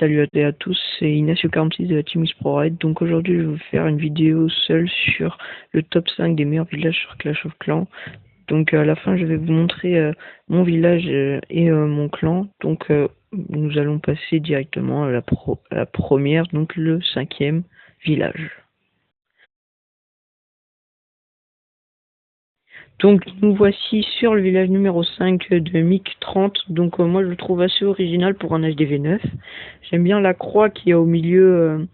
Salut à toutes et à tous, c'est Ignacio46 de la Team Xproride. Donc aujourd'hui je vais vous faire une vidéo seule sur le top 5 des meilleurs villages sur Clash of Clans. Donc à la fin je vais vous montrer mon village et mon clan. Donc nous allons passer directement à la première, donc le 5e village. Donc nous voici sur le village numéro 5 de MiC 30. Donc moi je le trouve assez original pour un HDV 9. J'aime bien la croix qui est au milieu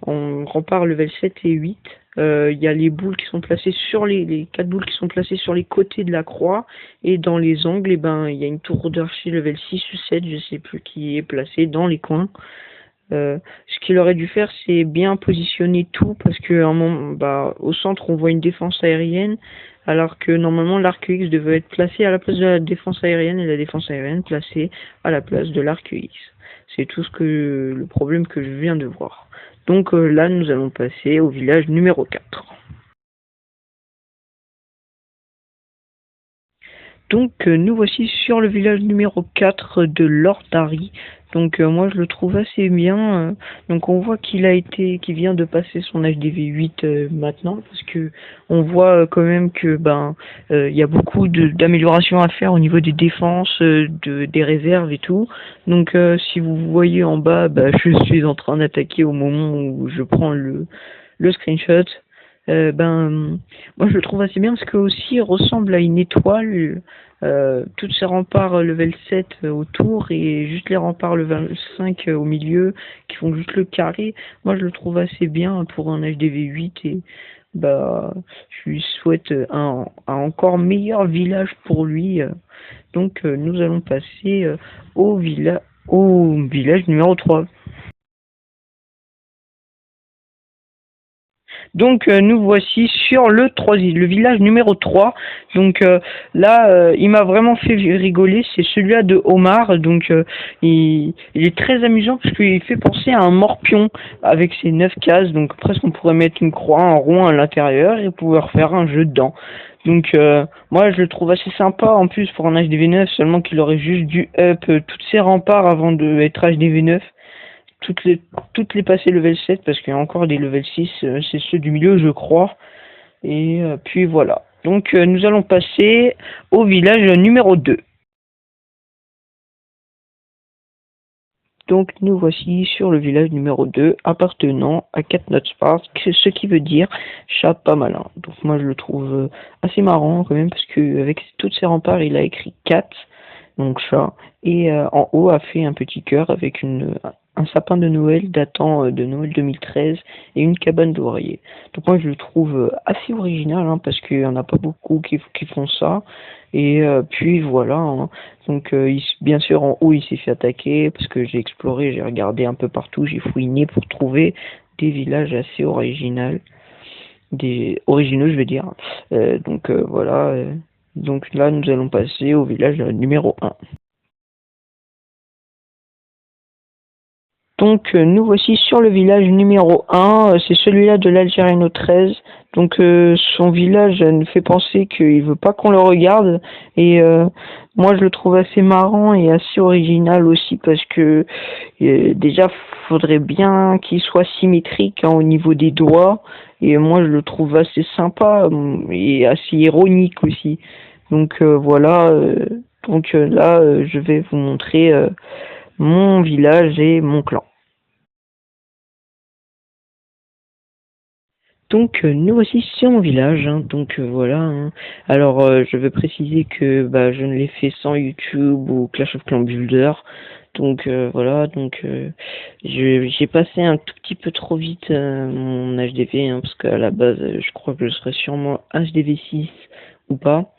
en rempart level 7 et 8. Il y a les boules qui sont placées sur les 4 boules qui sont placées sur les côtés de la croix. Et dans les angles, et ben, il y a une tour d'archer level 6 ou 7, je sais plus, qui est placée dans les coins. Ce qu'il aurait dû faire, c'est bien positionner tout, parce que au centre, on voit une défense aérienne, alors que normalement l'arc X devait être placé à la place de la défense aérienne et la défense aérienne placée à la place de l'arc X. C'est tout le problème que je viens de voir. Donc là, nous allons passer au village numéro 4. Donc nous voici sur le village numéro 4 de Lord Harry. Donc moi je le trouve assez bien. Donc on voit qu'il vient de passer son HDV 8 maintenant, parce que on voit quand même que il y a beaucoup d'améliorations à faire au niveau des défenses, des réserves et tout. Donc si vous voyez en bas, je suis en train d'attaquer au moment où je prends le screenshot. Moi je le trouve assez bien, parce que aussi il ressemble à une étoile. Toutes ces remparts level 7 autour, et juste les remparts level 5 au milieu qui font juste le carré. Moi je le trouve assez bien pour un HDV 8, et je lui souhaite un encore meilleur village pour lui. Donc nous allons passer au village numéro 3. Donc nous voici sur le village numéro 3. Donc là, il m'a vraiment fait rigoler, c'est celui-là de Omar. Donc il est très amusant, parce qu'il fait penser à un morpion avec ses 9 cases. Donc presque on pourrait mettre une croix, un rond à l'intérieur, et pouvoir faire un jeu dedans. Donc moi je le trouve assez sympa en plus pour un HDV9, seulement qu'il aurait juste dû up toutes ses remparts avant d'être HDV9. Toutes les passer level 7, parce qu'il y a encore des level 6, c'est ceux du milieu je crois. Et puis voilà. Donc nous allons passer au village numéro 2. Donc nous voici sur le village numéro 2, appartenant à CatNutSpark, ce qui veut dire chat pas malin. Donc moi je le trouve assez marrant quand même, parce que avec toutes ses remparts il a écrit cat, donc chat, et en haut a fait un petit cœur avec un sapin de Noël datant de Noël 2013 et une cabane d'oreiller. Donc moi je le trouve assez original, hein, parce qu'il n'y en a pas beaucoup qui font ça. Et puis voilà, hein. Donc bien sûr en haut il s'est fait attaquer, parce que j'ai exploré, j'ai regardé un peu partout, j'ai fouiné pour trouver des villages assez originaux je veux dire. Voilà. Donc là nous allons passer au village numéro 1. Donc nous voici sur le village numéro 1, c'est celui-là de l'Algériano 13. Donc son village nous fait penser qu'il veut pas qu'on le regarde, et moi je le trouve assez marrant et assez original aussi, parce que déjà faudrait bien qu'il soit symétrique, hein, au niveau des doigts, et moi je le trouve assez sympa et assez ironique aussi. Donc voilà, là je vais vous montrer mon village et mon clan. Donc nous voici sur mon village, hein. Donc voilà, hein. Alors je veux préciser que je ne l'ai fait sans YouTube ou Clash of Clans Builder. Donc voilà, donc j'ai passé un tout petit peu trop vite mon HDV, hein, parce qu'à la base je crois que je serais sûrement HDV 6 ou pas.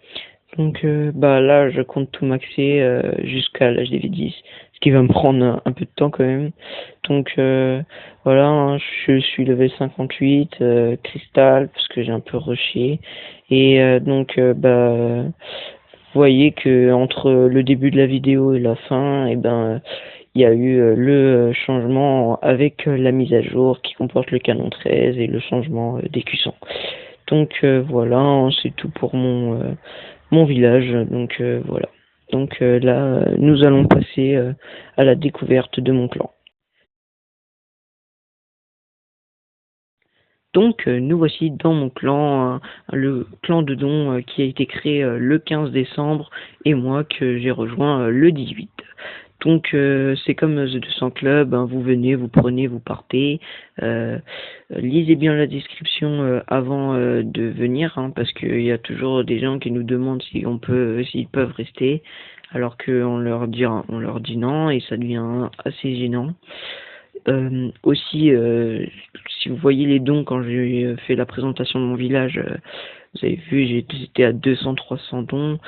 Donc là je compte tout maxer jusqu'à l'HDV 10, ce qui va me prendre un peu de temps quand même. Donc voilà, hein, je suis level 58 cristal, parce que j'ai un peu rushé. Et vous voyez que entre le début de la vidéo et la fin, il y a eu le changement avec la mise à jour qui comporte le canon 13 et le changement des cuissons. Donc voilà, hein, c'est tout pour mon village. Donc voilà. Donc là, nous allons passer à la découverte de mon clan. Donc nous voici dans mon clan, le clan de Don qui a été créé le 15 décembre et moi que j'ai rejoint le 18. Donc c'est comme The 200 Club, hein, vous venez, vous prenez, vous partez. Lisez bien la description avant de venir, hein, parce qu'il y a toujours des gens qui nous demandent si on peut, s'ils peuvent rester, alors qu'on leur dit non et ça devient assez gênant. Aussi, si vous voyez les dons quand j'ai fait la présentation de mon village, vous avez vu, j'étais à 200-300 dons.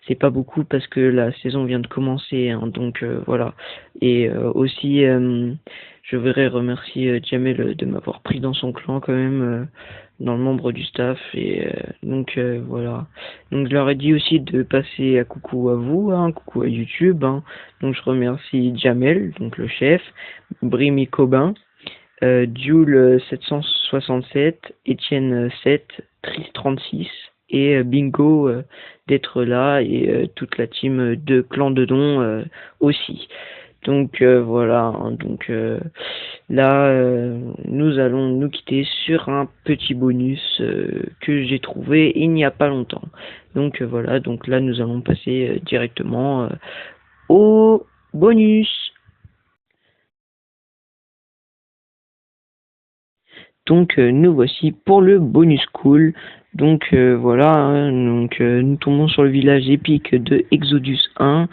C'est pas beaucoup parce que la saison vient de commencer, hein, donc voilà. Et aussi, je voudrais remercier Jamel de m'avoir pris dans son clan quand même, dans le membre du staff. Et donc voilà. Donc je leur ai dit aussi de passer à coucou à vous, hein, coucou à YouTube. Hein. Donc je remercie Jamel, donc le chef, Brimi Cobin, Jules 767, Etienne 7, Tris 36 et Bingo d'être là et toute la team de Clan de Don aussi. Donc voilà, hein, donc là nous allons nous quitter sur un petit bonus que j'ai trouvé il n'y a pas longtemps. Donc voilà, donc là nous allons passer directement au bonus. Donc nous voici pour le bonus cool. Donc voilà, hein, donc nous tombons sur le village épique de Exodus 1.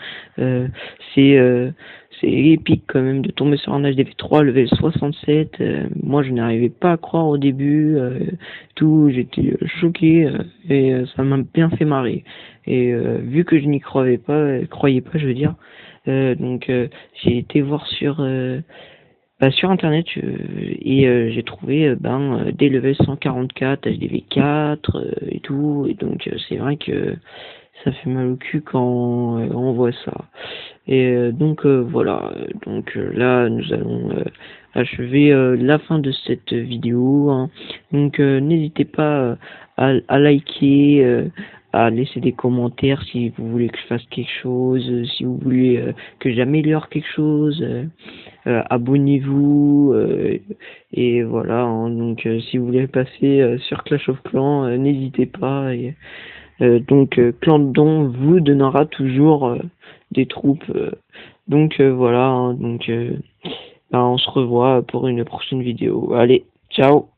C'est épique quand même de tomber sur un HDV3 level 67. Moi je n'arrivais pas à croire au début, tout, j'étais choqué et ça m'a bien fait marrer. Et vu que je n'y croyais pas, je veux dire, donc j'ai été voir sur internet et j'ai trouvé des levels 144, HDV4 et tout, et donc c'est vrai que ça fait mal au cul quand on voit ça. Et donc voilà, donc là nous allons achever la fin de cette vidéo, hein. Donc n'hésitez pas à liker, à laisser des commentaires si vous voulez que je fasse quelque chose, si vous voulez que j'améliore quelque chose, abonnez-vous et voilà, hein. Donc si vous voulez passer sur Clash of Clans, n'hésitez pas. Et, donc Clan de Don vous donnera toujours des troupes. Donc voilà, hein. Donc on se revoit pour une prochaine vidéo. Allez, ciao.